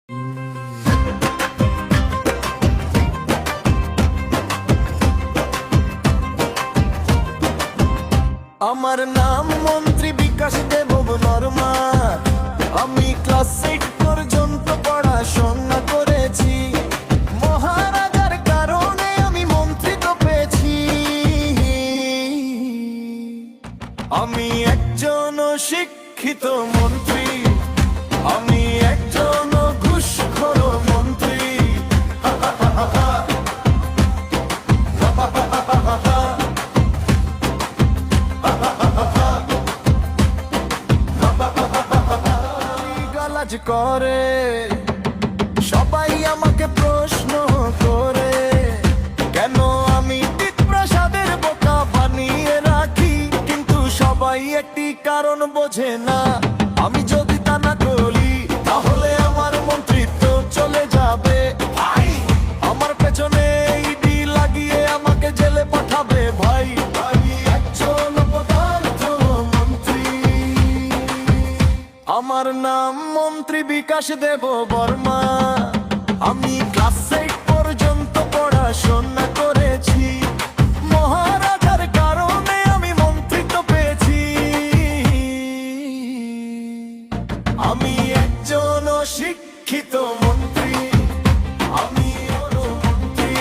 আমার নাম মন্ত্রী বিকাশ দেব বর্মা। আমি ক্লাস 8 পর্যন্ত পড়াশোনা করেছি। মহারাজার কারণে আমি মন্ত্রী তো পেয়েছি। আমি একজন শিক্ষিত মন্ত্রী, আমি একজন ঘুষখোর মন্ত্রী। গালাজ করে সবাই আমাকে প্রশ্ন করে, কেন আমি প্রসাদের বোকা বানিয়ে রাখি। কিন্তু সবাই একটি কারণ বোঝে না, আমি যদি তা না করি তাহলে আমার মন্ত্রিত্ব চলে যাবে। আমার পেছনে ইডি লাগিয়ে আমাকে জেলে পাঠাবে। ভাই একজন অপদার্থ মন্ত্রী। আমার নাম মন্ত্রী বিকাশ দেব বর্মা। আমি ক্লাস 8 পর্যন্ত পড়াশোনা করেছি। মহারাজার কারণে আমি মন্ত্রিত্ব পেয়েছি। আমি একজন শিক্ষিত মন্ত্রী, আমি মন্ত্রী।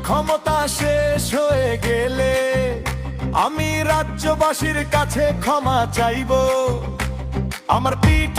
ক্ষমতা শেষ হয়ে গেলে আমি রাজ্যবাসীর কাছে ক্ষমা চাইব। আমার পিঠ